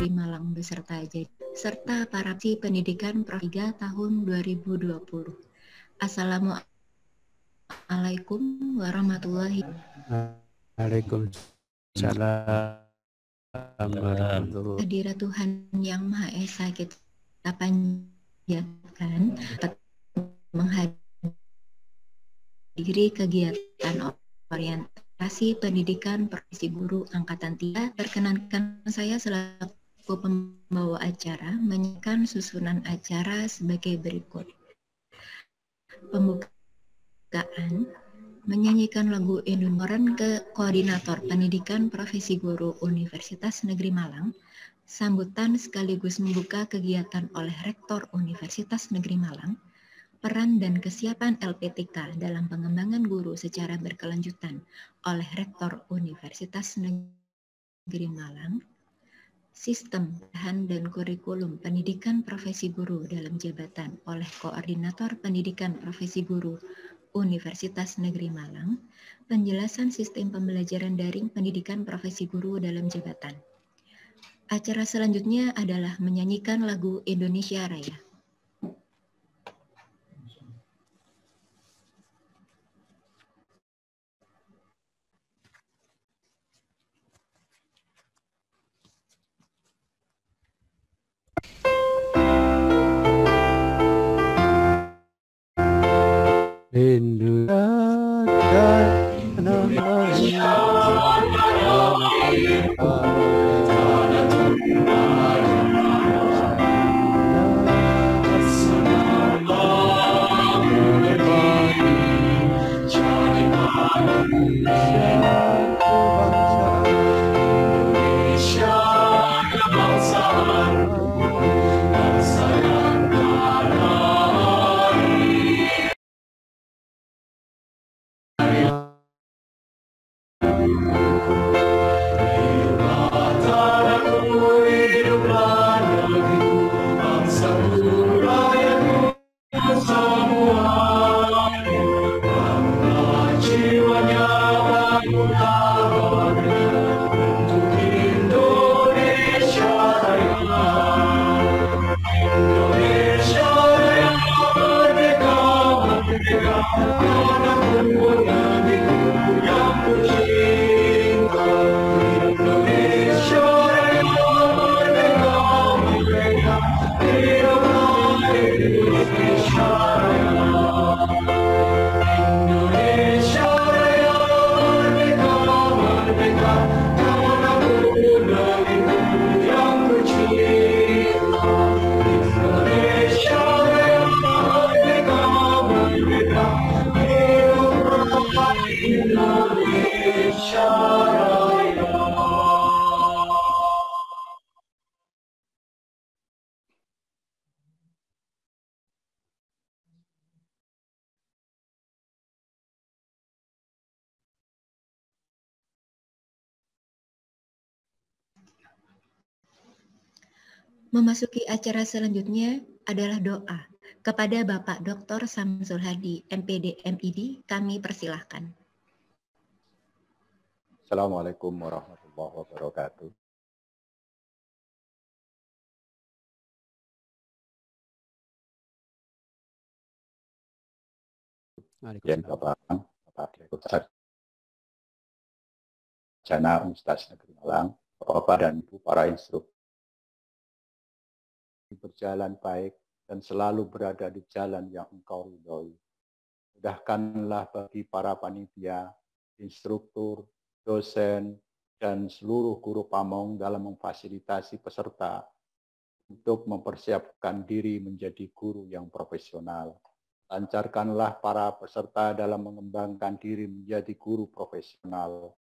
Negeri Malang beserta serta para pendidikan Pro 3 tahun 2020. Assalamualaikum warahmatullahi wabarakatuh. Waalaikumsalam warahmatullahi. Hadirat Tuhan Yang Maha Esa kita panjatkan menghadiri kegiatan orientasi pendidikan profesi guru angkatan 3. Perkenankan saya selaku pembawa acara menyampaikan susunan acara sebagai berikut. Pembukaan menyanyikan lagu Indonesia ke Koordinator Pendidikan Profesi Guru Universitas Negeri Malang. Sambutan sekaligus membuka kegiatan oleh Rektor Universitas Negeri Malang. Peran dan kesiapan LPTK dalam pengembangan guru secara berkelanjutan oleh Rektor Universitas Negeri Malang. Sistem bahan dan kurikulum pendidikan profesi guru dalam jabatan oleh Koordinator Pendidikan Profesi Guru Universitas Negeri Malang. Penjelasan sistem pembelajaran daring pendidikan profesi guru dalam jabatan. Acara selanjutnya adalah menyanyikan lagu Indonesia Raya. Memasuki acara selanjutnya adalah doa kepada Bapak Dr. Samsul Hadi, MPD MID, kami persilahkan. Assalamualaikum warahmatullahi wabarakatuh. Yang Bapak Direktur Sarjana Universitas Negeri Malang, Bapak dan Ibu para instruktur berjalan baik dan selalu berada di jalan yang Engkau ridhoi. Mudahkanlah bagi para panitia, instruktur, dosen, dan seluruh guru pamong dalam memfasilitasi peserta untuk mempersiapkan diri menjadi guru yang profesional. Lancarkanlah para peserta dalam mengembangkan diri menjadi guru profesional.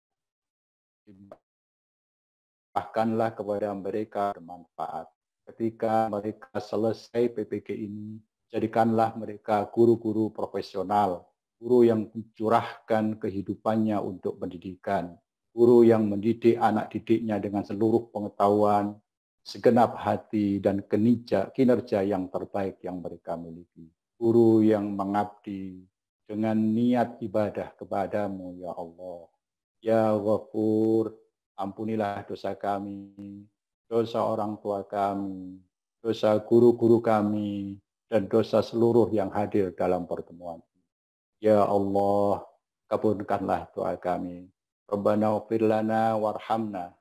Bahkanlah kepada mereka bermanfaat. Ketika mereka selesai PPG ini, jadikanlah mereka guru-guru profesional, guru yang mencurahkan kehidupannya untuk pendidikan, guru yang mendidik anak didiknya dengan seluruh pengetahuan, segenap hati, dan kinerja yang terbaik yang mereka miliki. Guru yang mengabdi dengan niat ibadah kepadamu, ya Allah. Ya Ghafur, ampunilah dosa kami, dosa orang tua kami, dosa guru-guru kami, dan dosa seluruh yang hadir dalam pertemuan. Ya Allah, kabulkanlah doa kami. Rabbana ighfir lana warhamna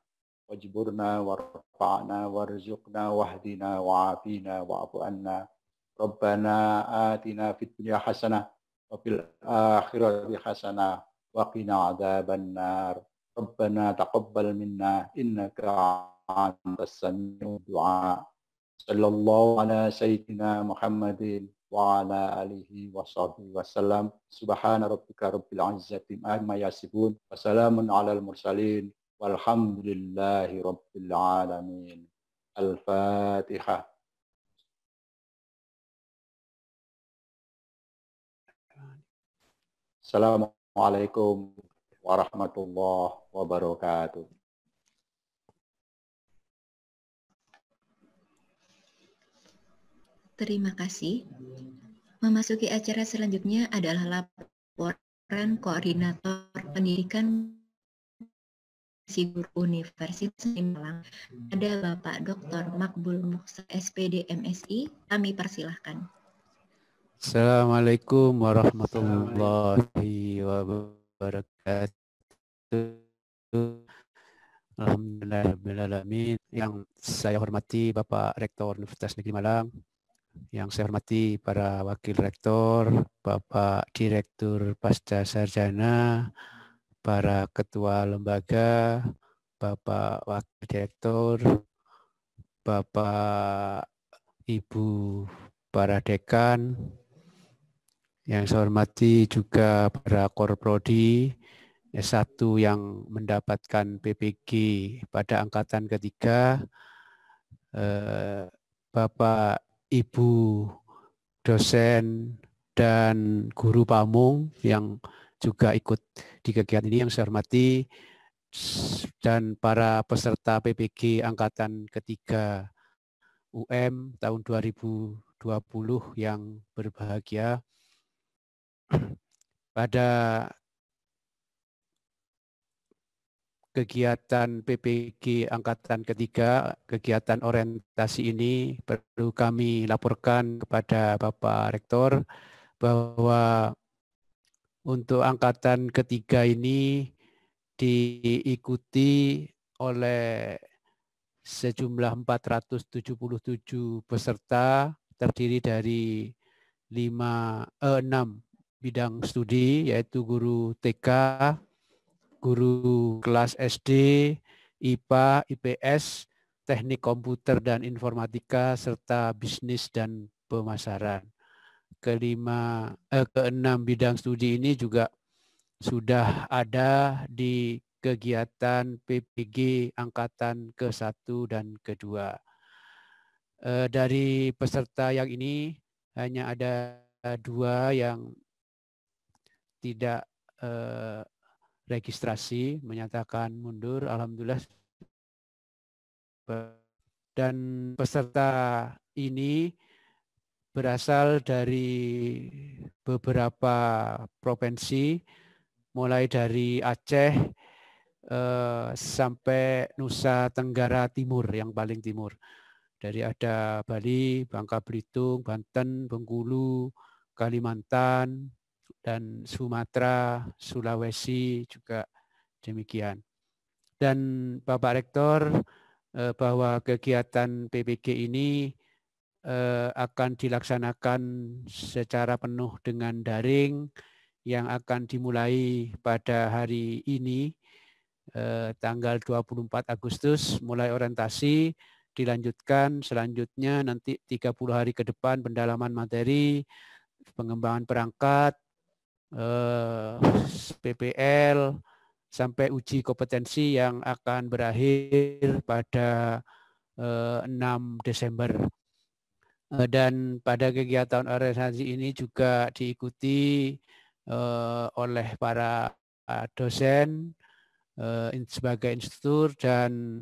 wajburna warfa'na warzuqna wahdina wa'afina wa'fu anna. Rabbana atina fid dunya hasanah wa fil akhirati hasanah wa qina adzabannar. Rabbana taqabbal minna innaka antas sami'ud du'a. Sallallahu ala sayyidina Muhammadin wa ala alihi wa sahbihi wasallam. Subhana rabbika rabbil izzati amma yasifun. Wassalamun ala al-mursalin. Walhamdulillahi rabbil alamin. Al-Fatihah. Assalamualaikum warahmatullahi wabarakatuh. Terima kasih. Memasuki acara selanjutnya adalah laporan koordinator pendidikan Universitas Negeri Malang. Ada Bapak Dr. Makbul Mukhtar SPD MSI. Kami persilahkan. Assalamualaikum warahmatullahi wabarakatuh. Alhamdulillahirrahmanirrahim. Yang saya hormati Bapak Rektor Universitas Negeri Malang, yang saya hormati para Wakil Rektor, Bapak Direktur Pasca Sarjana, para Ketua Lembaga, Bapak Wakil Direktur, Bapak Ibu para Dekan, yang saya hormati juga para Korprodi S1 yang mendapatkan PPG pada angkatan ketiga, Bapak Ibu dosen dan guru pamung yang juga ikut di kegiatan ini yang saya hormati, dan para peserta PPG angkatan ketiga UM tahun 2020 yang berbahagia. Pada kegiatan PPG angkatan ketiga, kegiatan orientasi ini perlu kami laporkan kepada Bapak Rektor bahwa untuk angkatan ketiga ini diikuti oleh sejumlah 477 peserta, terdiri dari 6 bidang studi, yaitu guru TK, guru kelas SD, IPA, IPS, teknik komputer dan informatika, serta bisnis dan pemasaran. Keenam bidang studi ini juga sudah ada di kegiatan PPG angkatan ke-1 dan ke-2. Dari peserta yang ini hanya ada 2 yang tidak registrasi, menyatakan mundur, alhamdulillah. Dan peserta ini berasal dari beberapa provinsi, mulai dari Aceh sampai Nusa Tenggara Timur yang paling timur. Dari ada Bali, Bangka Belitung, Banten, Bengkulu, Kalimantan, dan Sumatera, Sulawesi juga demikian. Dan Bapak Rektor bahwa kegiatan PPG ini akan dilaksanakan secara penuh dengan daring yang akan dimulai pada hari ini, tanggal 24 Agustus, mulai orientasi, dilanjutkan selanjutnya nanti 30 hari ke depan pendalaman materi, pengembangan perangkat, PPL, sampai uji kompetensi yang akan berakhir pada 6 Desember. Dan pada kegiatan organisasi ini juga diikuti oleh para dosen sebagai instruktur dan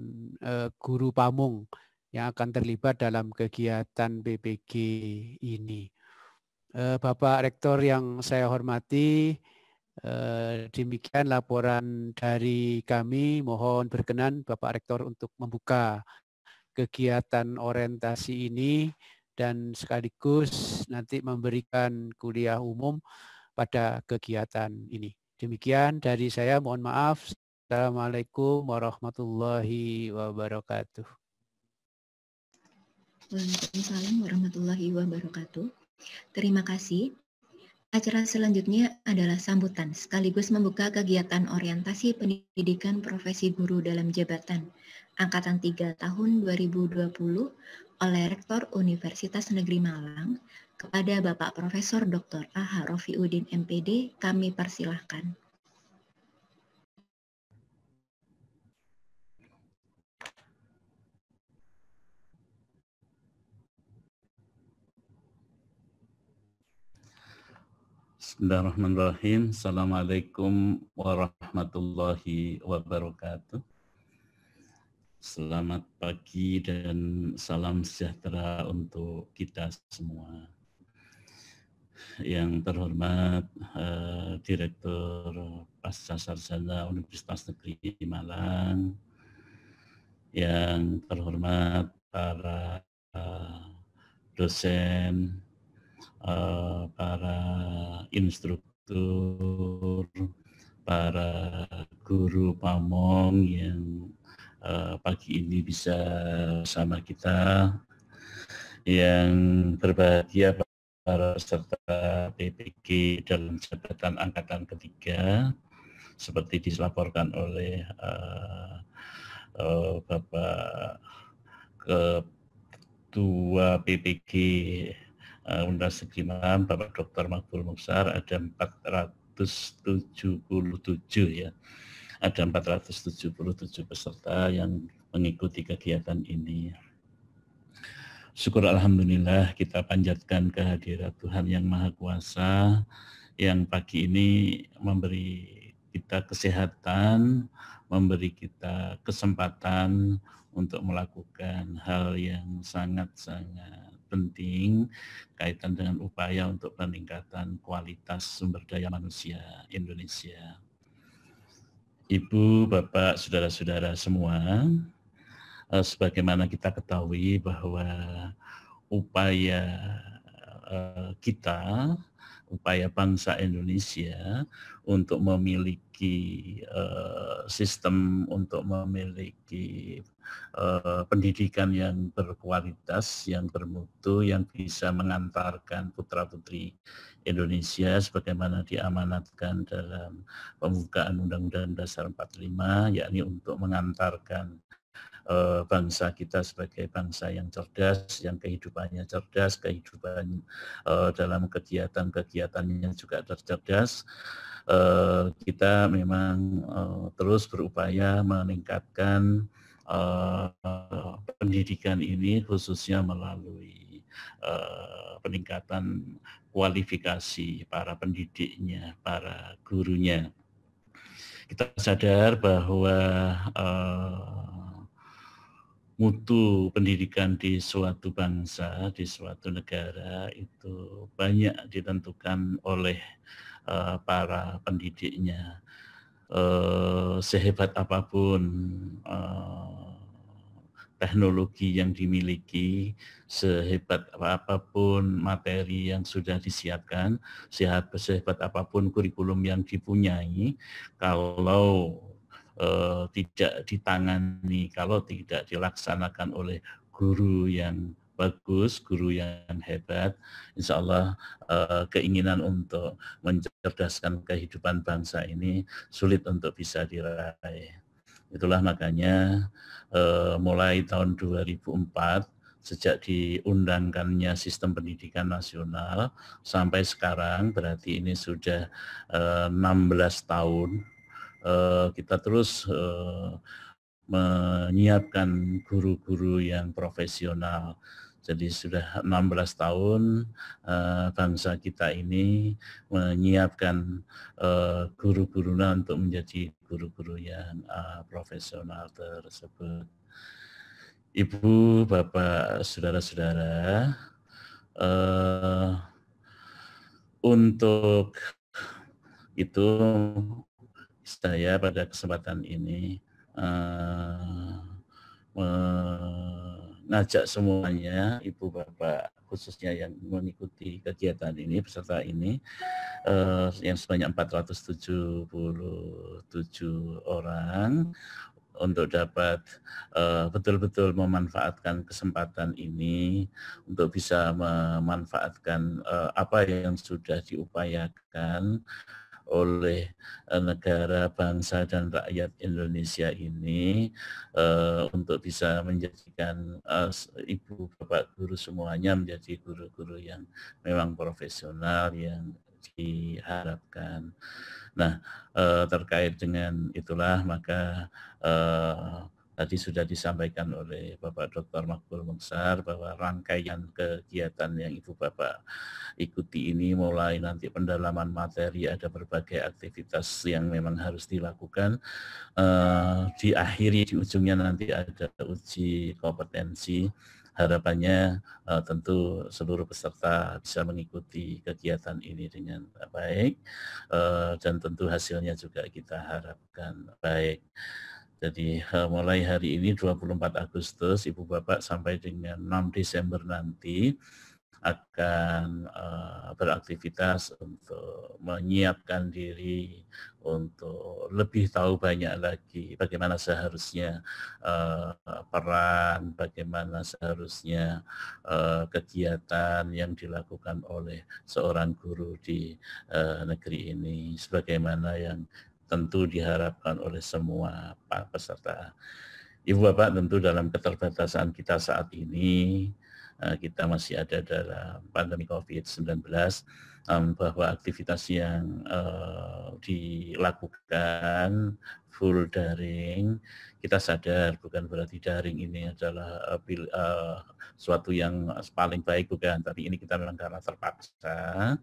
guru pamung yang akan terlibat dalam kegiatan PPG ini. Bapak Rektor yang saya hormati, demikian laporan dari kami. Mohon berkenan Bapak Rektor untuk membuka kegiatan orientasi ini dan sekaligus nanti memberikan kuliah umum pada kegiatan ini. Demikian dari saya, mohon maaf. Assalamualaikum warahmatullahi wabarakatuh. Waalaikumsalam warahmatullahi wabarakatuh. Terima kasih. Acara selanjutnya adalah sambutan sekaligus membuka kegiatan orientasi pendidikan profesi guru dalam jabatan Angkatan 3 tahun 2020 oleh Rektor Universitas Negeri Malang kepada Bapak Profesor Dr. A.H. Rofiuddin MPD, kami persilahkan. Bismillahirrahmanirrahim. Assalamualaikum warahmatullahi wabarakatuh. Selamat pagi dan salam sejahtera untuk kita semua. Yang terhormat Direktur Pascasarjana Universitas Negeri Malang, yang terhormat para dosen, para instruktur, para guru pamong yang pagi ini bisa bersama kita, yang berbahagia para peserta PPG dalam jabatan angkatan ketiga, seperti dilaporkan oleh Bapak Ketua PPG Universitas Negeri Malang, Bapak Dr. Makbul Mukhtar, ada 477 ya. Ada 477 peserta yang mengikuti kegiatan ini. Syukur alhamdulillah, kita panjatkan kehadirat Tuhan yang Maha Kuasa yang pagi ini memberi kita kesehatan, memberi kita kesempatan untuk melakukan hal yang sangat-sangat penting kaitan dengan upaya untuk peningkatan kualitas sumber daya manusia Indonesia. Ibu, Bapak, saudara-saudara semua, sebagaimana kita ketahui bahwa upaya kita, upaya bangsa Indonesia untuk memiliki sistem, untuk memiliki pendidikan yang berkualitas, yang bermutu, yang bisa mengantarkan putra-putri Indonesia sebagaimana diamanatkan dalam pembukaan Undang-Undang Dasar 45, yakni untuk mengantarkan bangsa kita sebagai bangsa yang cerdas, yang kehidupannya cerdas, kehidupan dalam kegiatan-kegiatannya juga cerdas. Kita memang terus berupaya meningkatkan pendidikan ini, khususnya melalui peningkatan kualifikasi para pendidiknya, para gurunya. Kita sadar bahwa mutu pendidikan di suatu bangsa, di suatu negara itu banyak ditentukan oleh para pendidiknya. Sehebat apapun teknologi yang dimiliki, sehebat apapun materi yang sudah disiapkan, sehebat apapun kurikulum yang dipunyai, kalau tidak ditangani, kalau tidak dilaksanakan oleh guru yang bagus, guru yang hebat, insya Allah keinginan untuk mencerdaskan kehidupan bangsa ini sulit untuk bisa diraih. Itulah makanya mulai tahun 2004, sejak diundangkannya sistem pendidikan nasional sampai sekarang, berarti ini sudah 16 tahun, kita terus menyiapkan guru-guru yang profesional. Jadi sudah 16 tahun bangsa kita ini menyiapkan guru-gurunya untuk menjadi guru-guru yang profesional tersebut. Ibu, Bapak, saudara-saudara, untuk itu saya pada kesempatan ini ngajak semuanya, Ibu Bapak khususnya yang mengikuti kegiatan ini, peserta ini, yang sebanyak 477 orang, untuk dapat betul-betul memanfaatkan kesempatan ini untuk bisa memanfaatkan apa yang sudah diupayakan oleh negara, bangsa, dan rakyat Indonesia ini untuk bisa menjadikan ibu bapak guru semuanya menjadi guru-guru yang memang profesional yang diharapkan. Nah, terkait dengan itulah maka tadi sudah disampaikan oleh Bapak Dr. Makbul Mukhtar bahwa rangkaian kegiatan yang Ibu Bapak ikuti ini mulai nanti pendalaman materi, ada berbagai aktivitas yang memang harus dilakukan. Diakhiri di ujungnya nanti ada uji kompetensi. Harapannya tentu seluruh peserta bisa mengikuti kegiatan ini dengan baik dan tentu hasilnya juga kita harapkan baik. Jadi mulai hari ini 24 Agustus Ibu Bapak sampai dengan 6 Desember nanti akan beraktivitas untuk menyiapkan diri untuk lebih tahu banyak lagi bagaimana seharusnya peran, bagaimana seharusnya kegiatan yang dilakukan oleh seorang guru di negeri ini, sebagaimana yang tentu diharapkan oleh semua peserta. Ibu Bapak, tentu dalam keterbatasan kita saat ini, kita masih ada dalam pandemi COVID-19, bahwa aktivitas yang dilakukan full daring, kita sadar bukan berarti daring ini adalah suatu yang paling baik, bukan, tapi ini kita memang karena terpaksa,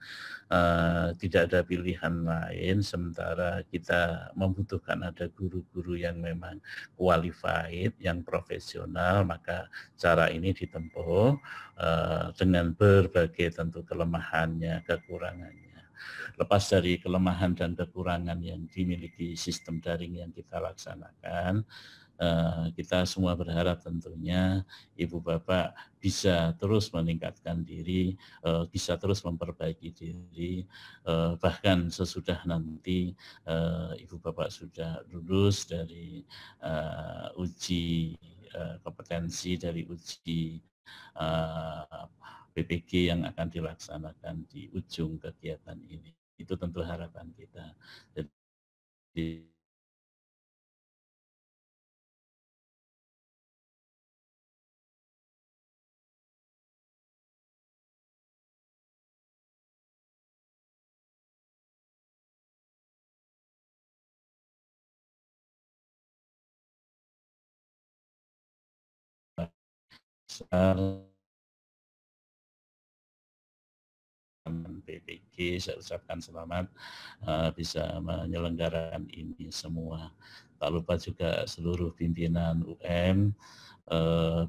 tidak ada pilihan lain, sementara kita membutuhkan ada guru-guru yang memang qualified, yang profesional, maka cara ini ditempuh dengan berbagai tentu kelemahannya, kekurangannya. Lepas dari kelemahan dan kekurangan yang dimiliki sistem daring yang kita laksanakan, kita semua berharap tentunya Ibu Bapak bisa terus meningkatkan diri, bisa terus memperbaiki diri, bahkan sesudah nanti Ibu Bapak sudah lulus dari uji kompetensi, dari uji PPG yang akan dilaksanakan di ujung kegiatan ini. Itu tentu harapan kita. Jadi PPG, saya ucapkan selamat bisa menyelenggarakan ini semua. Tak lupa juga seluruh pimpinan UM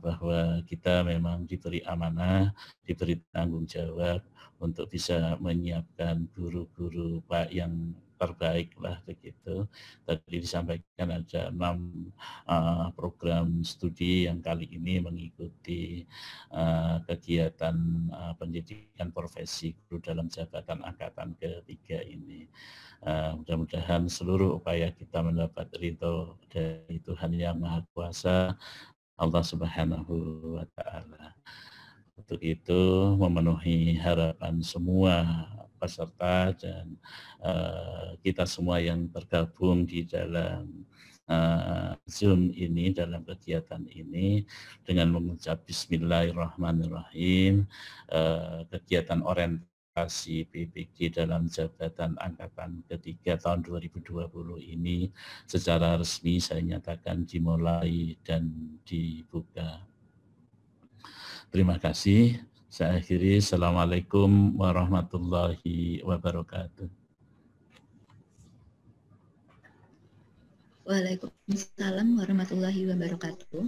bahwa kita memang diberi amanah, diberi tanggung jawab untuk bisa menyiapkan guru-guru Pak yang terbaik lah begitu. Tadi disampaikan ada 6 program studi yang kali ini mengikuti kegiatan pendidikan profesi guru dalam jabatan angkatan ketiga ini. Mudah-mudahan seluruh upaya kita mendapat ridho dari Tuhan Yang Maha Kuasa, Allah Subhanahu wa Ta'ala. Untuk itu memenuhi harapan semua peserta dan kita semua yang tergabung di dalam Zoom ini, dalam kegiatan ini, dengan mengucap Bismillahirrahmanirrahim, kegiatan orientasi PPG dalam jabatan angkatan ketiga tahun 2020 ini secara resmi saya nyatakan dimulai dan dibuka. Terima kasih. Saya akhiri. Assalamualaikum warahmatullahi wabarakatuh. Waalaikumsalam warahmatullahi wabarakatuh.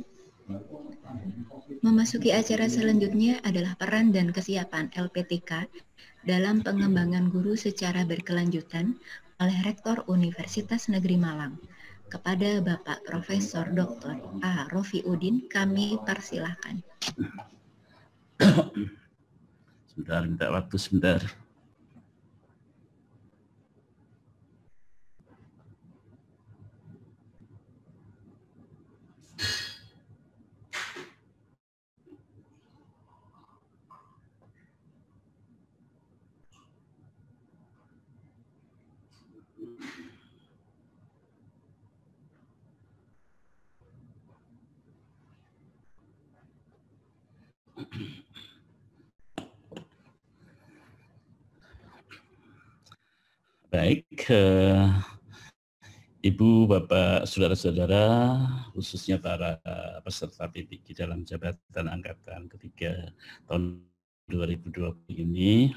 Memasuki acara selanjutnya adalah peran dan kesiapan LPTK dalam pengembangan guru secara berkelanjutan oleh Rektor Universitas Negeri Malang, Kepada Bapak Profesor Dr. A. Rofi Udin, kami persilahkan. Sebentar, minta waktu sebentar. Baik, Ibu, Bapak, Saudara-saudara, khususnya para peserta PPG dalam jabatan angkatan ketiga tahun 2020 ini,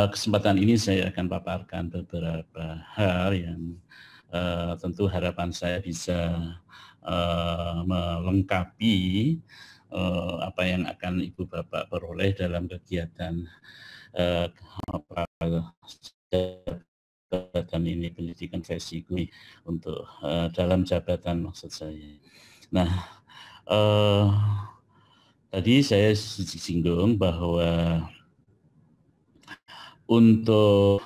kesempatan ini saya akan paparkan beberapa hal yang tentu harapan saya bisa melengkapi apa yang akan Ibu Bapak peroleh dalam kegiatan jabatan ini, pendidikan versi GUI untuk dalam jabatan maksud saya. Nah, tadi saya singgung bahwa untuk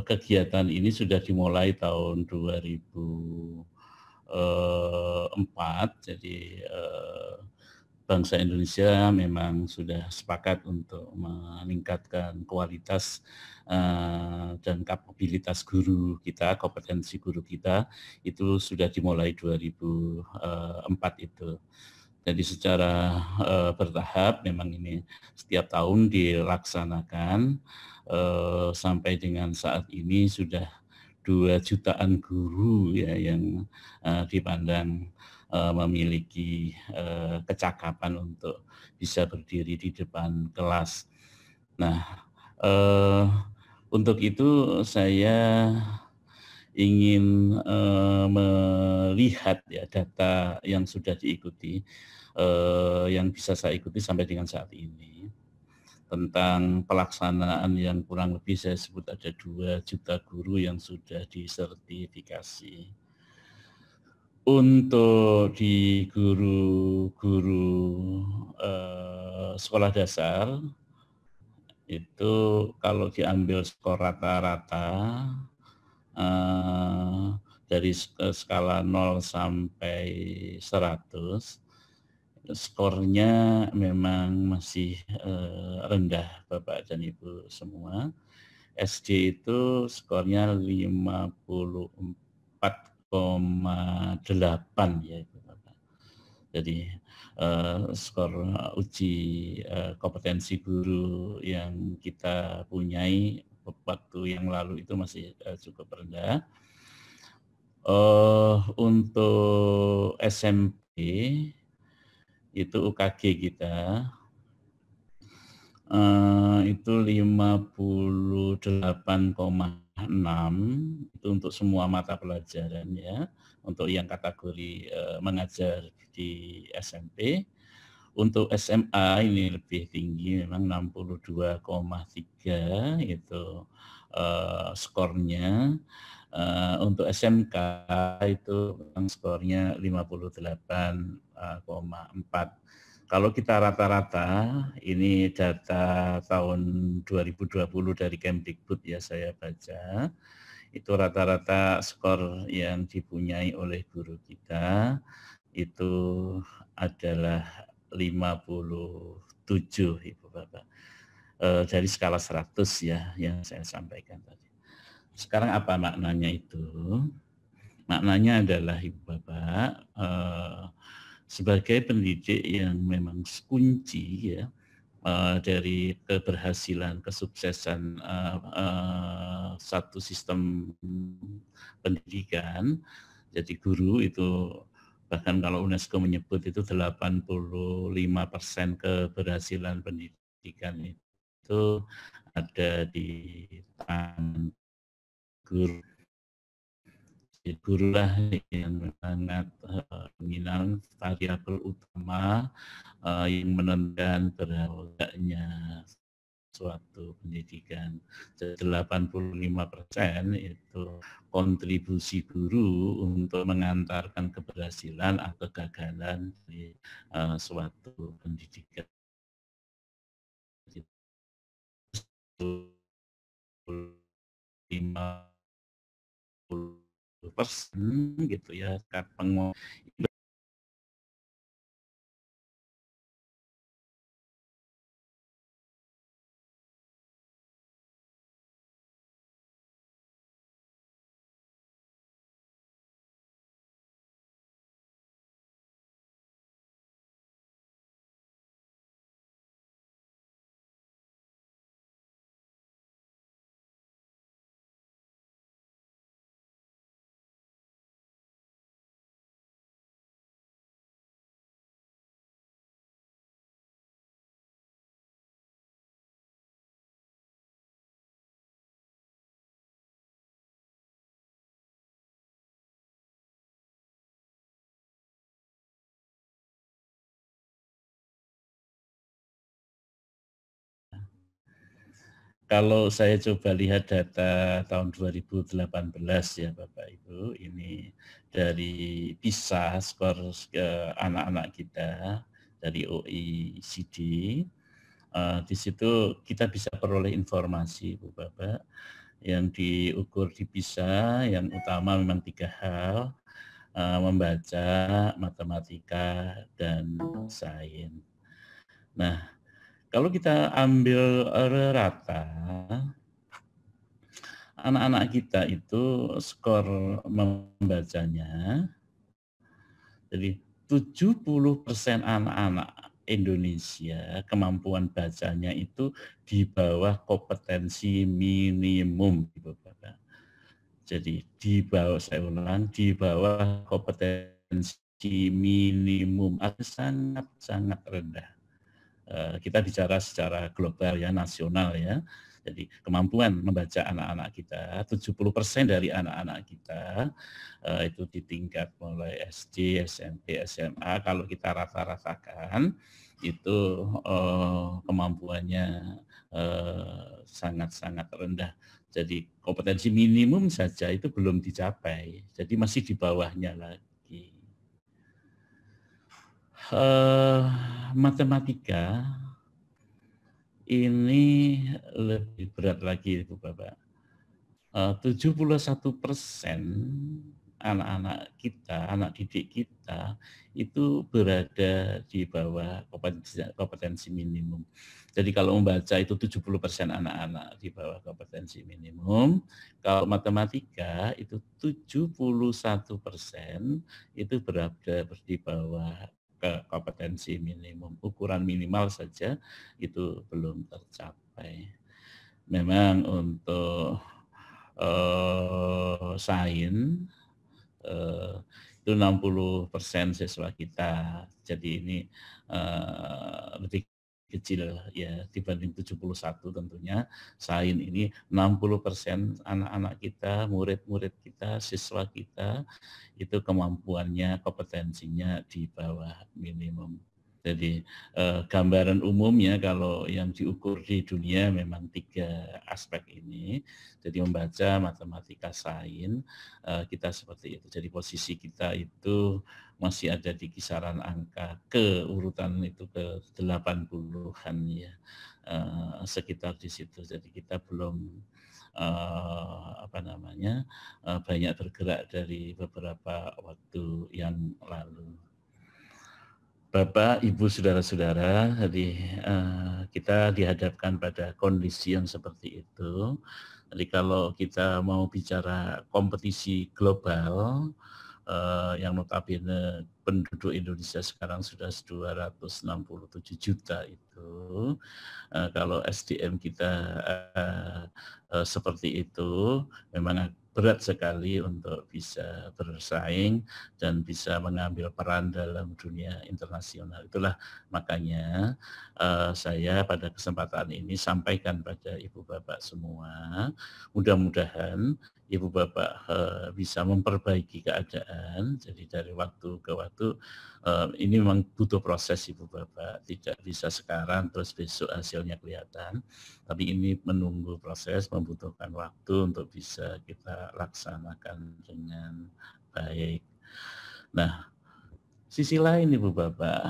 kegiatan ini sudah dimulai tahun 2004, jadi bangsa Indonesia memang sudah sepakat untuk meningkatkan kualitas dan kapabilitas guru kita, kompetensi guru kita, itu sudah dimulai 2004 itu. Jadi secara bertahap memang ini setiap tahun dilaksanakan sampai dengan saat ini sudah 2 jutaan guru ya yang dipandang memiliki kecakapan untuk bisa berdiri di depan kelas. Nah, untuk itu saya ingin melihat ya data yang sudah diikuti, yang bisa saya ikuti sampai dengan saat ini, tentang pelaksanaan yang kurang lebih saya sebut ada 2 juta guru yang sudah disertifikasi. Untuk di guru-guru sekolah dasar, itu kalau diambil skor rata-rata dari skala 0 sampai 100, skornya memang masih rendah Bapak dan Ibu semua. SD itu skornya 54,8 ya Ibu Bapak. Jadi skor uji kompetensi guru yang kita punyai waktu yang lalu itu masih cukup rendah. Untuk SMP itu UKG kita itu 58,6 itu untuk semua mata pelajaran ya, untuk yang kategori mengajar di SMP. Untuk SMA ini lebih tinggi, memang 62,3 itu skornya. Untuk SMK itu skornya 58,4. Kalau kita rata-rata, ini data tahun 2020 dari Kemdikbud ya saya baca, itu rata-rata skor yang dipunyai oleh guru kita itu adalah 57 Ibu Bapak. Dari skala 100 ya yang saya sampaikan tadi. Sekarang apa maknanya itu? Maknanya adalah Ibu Bapak, sebagai pendidik yang memang kunci ya dari keberhasilan, kesuksesan satu sistem pendidikan. Jadi guru itu bahkan kalau UNESCO menyebut itu 85% keberhasilan pendidikan itu ada di tangan guru. Gurulah yang sangat dominan, variabel utama yang menentukan berhasilnya suatu pendidikan. 85% itu kontribusi guru untuk mengantarkan keberhasilan atau kegagalan di suatu pendidikan. 50% gitu ya, kalau saya coba lihat data tahun 2018 ya Bapak Ibu, ini dari PISA, skor anak-anak kita dari OECD, di situ kita bisa peroleh informasi Bu Bapak, yang diukur di PISA, yang utama memang 3 hal, membaca, matematika, dan sains. Nah, kalau kita ambil rata, anak-anak kita itu skor membacanya, jadi 70% anak-anak Indonesia kemampuan bacanya itu di bawah kompetensi minimum. Jadi di bawah, saya ulang, di bawah kompetensi minimum, atau sangat rendah. Kita bicara secara global ya, nasional ya. Jadi kemampuan membaca anak-anak kita, 70% dari anak-anak kita itu di tingkat mulai SD, SMP, SMA, kalau kita rata-ratakan itu kemampuannya sangat-sangat rendah. Jadi kompetensi minimum saja itu belum dicapai, jadi masih di bawahnya lagi. Matematika ini lebih berat lagi Bu Bapak. 71% anak-anak kita, anak didik kita itu berada di bawah kompetensi minimum. Jadi kalau membaca itu 70% anak-anak di bawah kompetensi minimum. Kalau matematika itu 71% itu berada di bawah kompetensi minimum. Ukuran minimal saja itu belum tercapai. Memang untuk sains itu 60% siswa kita. Jadi ini lebih kecil ya dibanding 71 tentunya. Sains ini 60% anak-anak kita, murid-murid kita, siswa kita itu kemampuannya, kompetensinya di bawah minimum. Jadi gambaran umumnya kalau yang diukur di dunia memang 3 aspek ini. Jadi membaca, matematika, sains, kita seperti itu. Jadi posisi kita itu masih ada di kisaran angka keurutan itu ke 80-an ya, sekitar di situ. Jadi kita belum banyak bergerak dari beberapa waktu yang lalu. Bapak, Ibu, saudara-saudara, jadi kita dihadapkan pada kondisi yang seperti itu. Jadi kalau kita mau bicara kompetisi global, yang notabene penduduk Indonesia sekarang sudah 267 juta itu, kalau SDM kita seperti itu, memang berat sekali untuk bisa bersaing dan bisa mengambil peran dalam dunia internasional. Itulah makanya saya pada kesempatan ini sampaikan pada Ibu Bapak semua, mudah-mudahan Ibu Bapak bisa memperbaiki keadaan. Jadi dari waktu ke waktu ini memang butuh proses Ibu Bapak, tidak bisa sekarang terus besok hasilnya kelihatan. Tapi ini menunggu proses, membutuhkan waktu untuk bisa kita laksanakan dengan baik. Nah, sisi lain Ibu Bapak,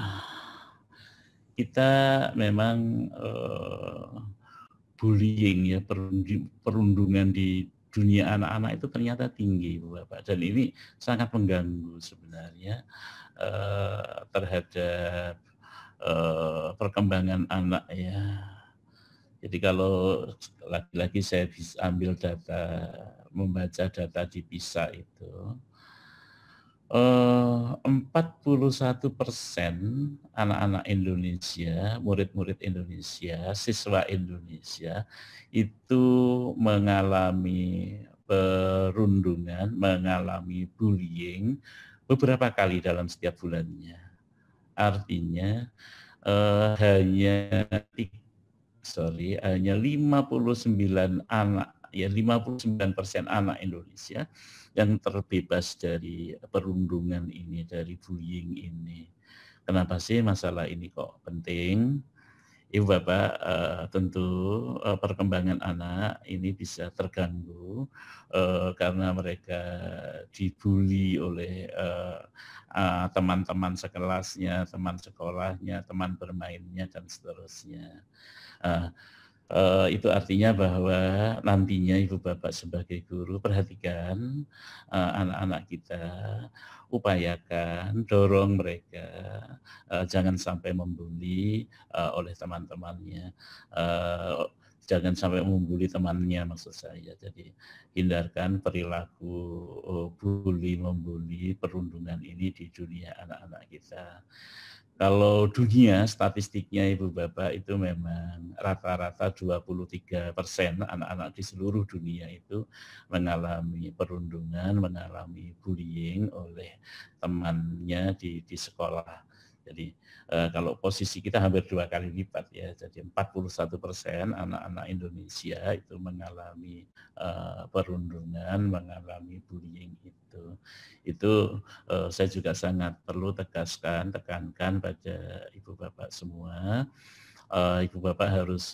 kita memang bullying ya, perundungan di dunia anak-anak itu ternyata tinggi Bu Bapak, dan ini sangat mengganggu sebenarnya terhadap perkembangan anak ya. Jadi kalau lagi-lagi saya bisa ambil data, membaca data di PISA itu 41% anak-anak Indonesia, murid-murid Indonesia, siswa Indonesia itu mengalami perundungan, mengalami bullying beberapa kali dalam setiap bulannya. Artinya hanya 59% anak Indonesia yang terbebas dari perundungan ini, dari bullying ini. Kenapa sih masalah ini kok penting? Ibu Bapak, tentu perkembangan anak ini bisa terganggu karena mereka dibully oleh teman-teman sekelasnya, teman sekolahnya, teman bermainnya, dan seterusnya. Itu artinya bahwa nantinya Ibu Bapak sebagai guru perhatikan anak-anak kita, upayakan, dorong mereka, jangan sampai membuli oleh teman-temannya, jangan sampai membuli temannya maksud saya. Jadi hindarkan perilaku bully, membuli, perundungan ini di dunia anak-anak kita. Kalau dunia statistiknya Ibu Bapak itu memang rata-rata 23% anak-anak di seluruh dunia itu mengalami perundungan, mengalami bullying oleh temannya di sekolah. Jadi kalau posisi kita hampir 2 kali lipat ya, jadi 41% anak-anak Indonesia itu mengalami perundungan, mengalami bullying itu. Itu saya juga sangat perlu tekankan pada Ibu Bapak semua. Ibu Bapak harus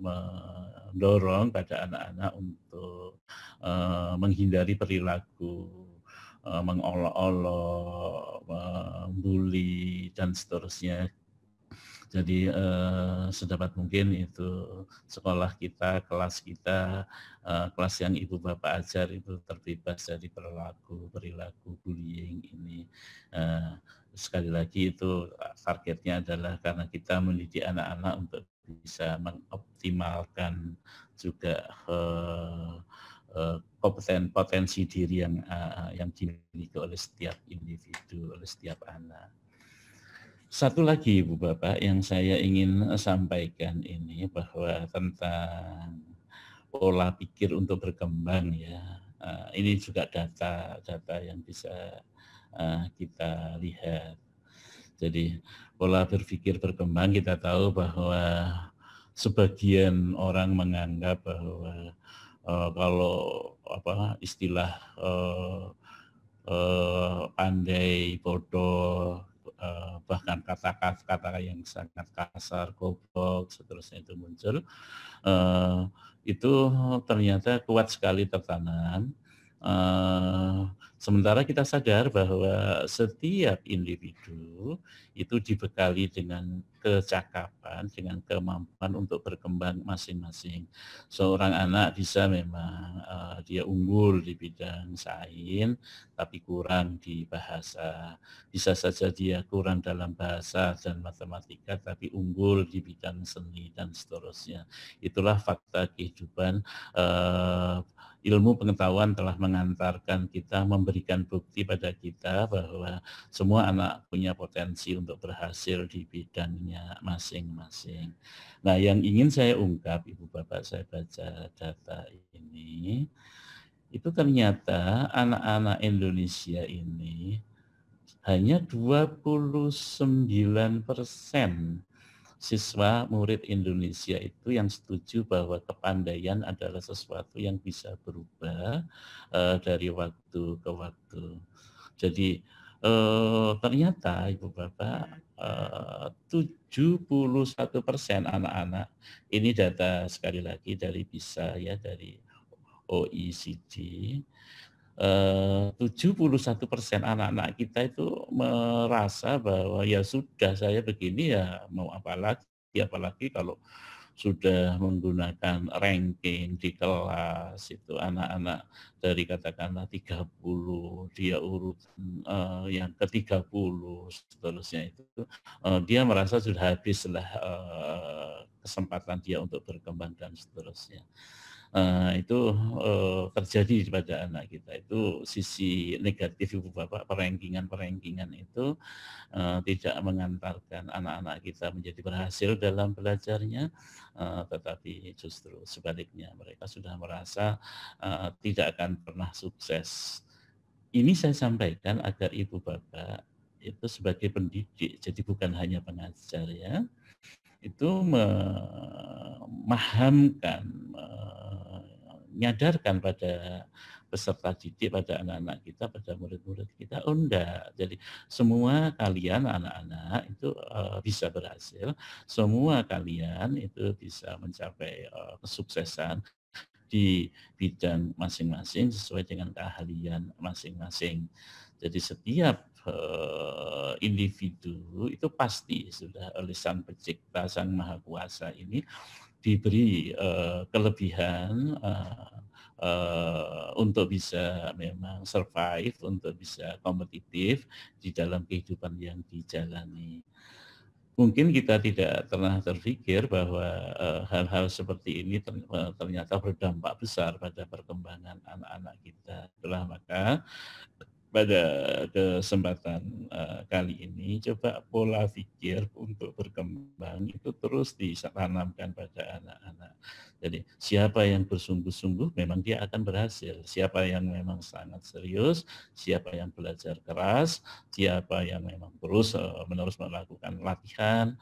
mendorong pada anak-anak untuk menghindari perilaku mengolok-olok, membuli, dan seterusnya. Jadi sedapat mungkin itu sekolah kita, kelas kita, kelas yang Ibu Bapak ajar itu terbebas dari perilaku bullying ini. Sekali lagi itu targetnya adalah karena kita mendidik anak-anak untuk bisa mengoptimalkan juga potensi diri yang dimiliki oleh setiap individu, oleh setiap anak. Satu lagi Ibu Bapak yang saya ingin sampaikan ini bahwa tentang pola pikir untuk berkembang ya. Ini juga data yang bisa kita lihat. Jadi pola berpikir berkembang, kita tahu bahwa sebagian orang menganggap bahwa kalau istilah pandai, bodoh, bahkan kata-kata yang sangat kasar, goblok, seterusnya itu muncul, itu ternyata kuat sekali tertanam. Sementara kita sadar bahwa setiap individu itu dibekali dengan kecakapan, dengan kemampuan untuk berkembang masing-masing. Seorang anak bisa memang dia unggul di bidang sains, tapi kurang di bahasa. Bisa saja dia kurang dalam bahasa dan matematika, tapi unggul di bidang seni dan seterusnya. Itulah fakta kehidupan. Ilmu pengetahuan telah mengantarkan kita, memberikan bukti pada kita bahwa semua anak punya potensi untuk berhasil di bidangnya masing-masing. Nah, yang ingin saya ungkap, Ibu Bapak, saya baca data ini, itu ternyata anak-anak Indonesia ini hanya 29% siswa murid Indonesia itu yang setuju bahwa kepandaian adalah sesuatu yang bisa berubah dari waktu ke waktu. Jadi ternyata Ibu Bapak 71% anak-anak, ini data sekali lagi dari PISA ya, dari OECD, 71% anak-anak kita itu merasa bahwa ya sudah, saya begini ya mau apalagi kalau sudah menggunakan ranking di kelas itu anak-anak dari katakanlah 30 dia urutan yang ke-30 seterusnya itu dia merasa sudah habislah kesempatan dia untuk berkembang dan seterusnya. Itu terjadi pada anak kita. Itu sisi negatif Ibu Bapak, perengkingan itu tidak mengantarkan anak-anak kita menjadi berhasil dalam belajarnya, tetapi justru sebaliknya mereka sudah merasa tidak akan pernah sukses. Ini saya sampaikan agar Ibu Bapak itu sebagai pendidik, jadi bukan hanya pengajar ya, itu memahamkan, menyadarkan pada peserta didik, pada anak-anak kita, pada murid-murid kita, oh enggak. Jadi semua kalian anak-anak itu bisa berhasil, semua kalian itu bisa mencapai kesuksesan di bidang masing-masing sesuai dengan keahlian masing-masing. Jadi setiap individu itu pasti sudah oleh Sang Pencipta, Sang Maha Kuasa ini diberi kelebihan untuk bisa memang survive, untuk bisa kompetitif di dalam kehidupan yang dijalani. Mungkin kita tidak pernah terpikir bahwa hal-hal seperti ini ternyata berdampak besar pada perkembangan anak-anak kita. Itulah maka pada kesempatan kali ini coba pola pikir untuk berkembang itu terus ditanamkan pada anak-anak. Jadi siapa yang bersungguh-sungguh memang dia akan berhasil. Siapa yang memang sangat serius, siapa yang belajar keras, siapa yang memang terus menerus melakukan latihan,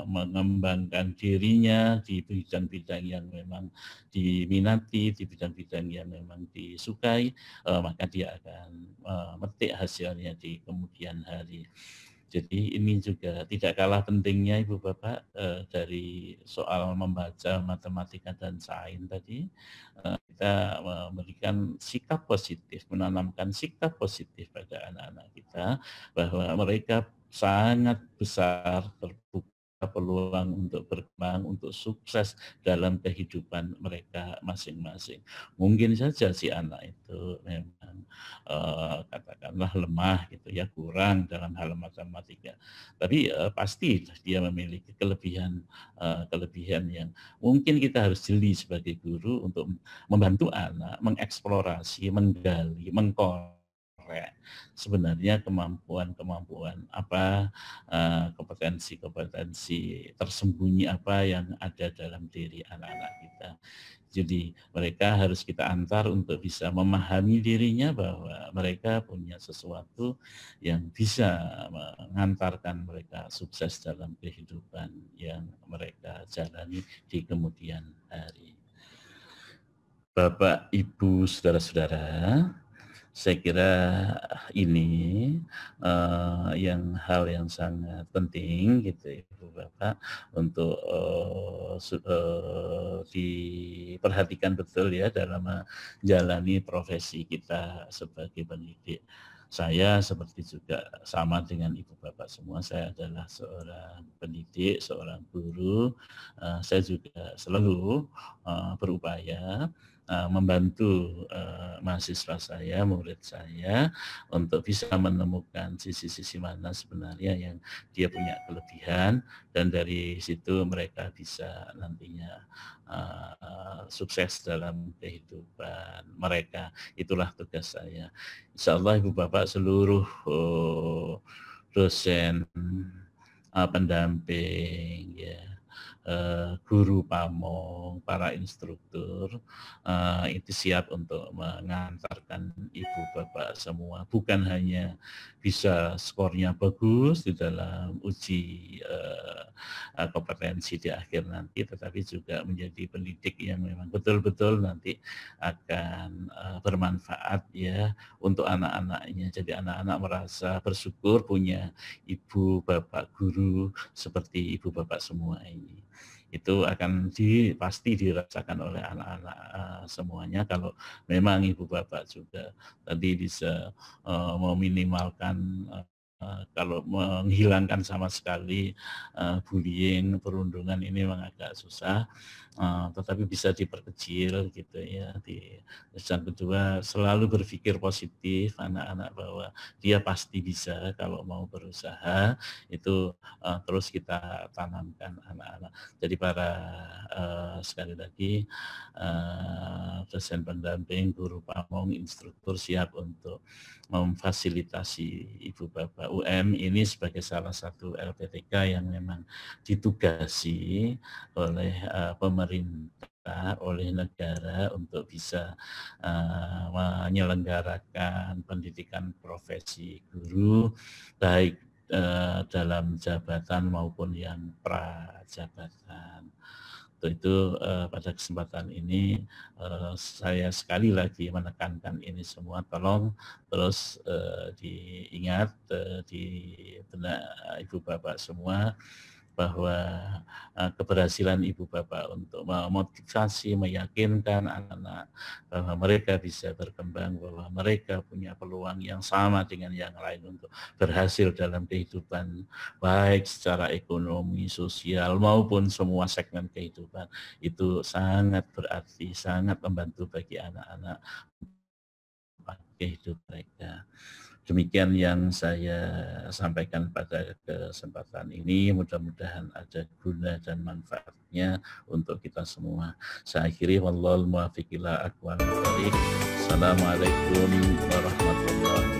mengembangkan dirinya di bidang-bidang yang memang diminati, di bidang-bidang yang memang disukai, maka dia akan memetik hasilnya di kemudian hari. Jadi ini juga tidak kalah pentingnya Ibu Bapak dari soal membaca matematika dan sains tadi, kita memberikan sikap positif, menanamkan sikap positif pada anak-anak kita bahwa mereka sangat besar terbuka peluang untuk berkembang, untuk sukses dalam kehidupan mereka masing-masing. Mungkin saja si anak itu memang katakanlah lemah gitu ya, kurang dalam hal matematika. Tapi pasti dia memiliki kelebihan yang mungkin kita harus jeli sebagai guru untuk membantu anak mengeksplorasi, menggali, mengkorek sebenarnya kemampuan apa, kompetensi tersembunyi apa yang ada dalam diri anak-anak kita. Jadi mereka harus kita antar untuk bisa memahami dirinya bahwa mereka punya sesuatu yang bisa mengantarkan mereka sukses dalam kehidupan yang mereka jalani di kemudian hari. Bapak, Ibu, saudara-saudara, saya kira ini hal yang sangat penting gitu Ibu Bapak untuk diperhatikan betul ya dalam menjalani profesi kita sebagai pendidik. Saya seperti juga sama dengan Ibu Bapak semua, saya adalah seorang pendidik, seorang guru. Saya juga selalu berupaya membantu mahasiswa saya, murid saya untuk bisa menemukan sisi-sisi mana sebenarnya yang dia punya kelebihan dan dari situ mereka bisa nantinya sukses dalam kehidupan mereka. Itulah tugas saya. Insya Allah Ibu Bapak seluruh dosen, pendamping, ya, guru pamong, para instruktur itu siap untuk mengantarkan ibu bapak semua, bukan hanya bisa skornya bagus di dalam uji kompetensi di akhir nanti, tetapi juga menjadi pendidik yang memang betul-betul nanti akan bermanfaat ya untuk anak-anaknya. Jadi anak-anak merasa bersyukur punya ibu bapak guru seperti ibu bapak semua ini. Itu akan pasti dirasakan oleh anak-anak semuanya kalau memang ibu bapak juga tadi bisa meminimalkan kalau menghilangkan sama sekali bullying, perundungan ini memang agak susah, tetapi bisa diperkecil gitu ya. Dan kedua, selalu berpikir positif anak-anak bahwa dia pasti bisa kalau mau berusaha, itu terus kita tanamkan anak-anak. Jadi para sekali lagi dosen pendamping, guru pamong, instruktur siap untuk memfasilitasi ibu bapak UM ini sebagai salah satu LPTK yang memang ditugasi oleh pemerintah, oleh negara untuk bisa menyelenggarakan pendidikan profesi guru baik dalam jabatan maupun yang prajabatan. Itu pada kesempatan ini saya sekali lagi menekankan ini semua, tolong terus diingat di benak ibu bapak semua bahwa keberhasilan ibu bapak untuk memotivasi, meyakinkan anak-anak bahwa mereka bisa berkembang, bahwa mereka punya peluang yang sama dengan yang lain untuk berhasil dalam kehidupan, baik secara ekonomi, sosial, maupun semua segmen kehidupan. Itu sangat berarti, sangat membantu bagi anak-anak kehidupan mereka. Demikian yang saya sampaikan pada kesempatan ini, mudah-mudahan ada guna dan manfaatnya untuk kita semua. Saya akhiri, wallahul muwaffiq ila aqwamit thoriq. Assalamualaikum warahmatullahi wabarakatuh.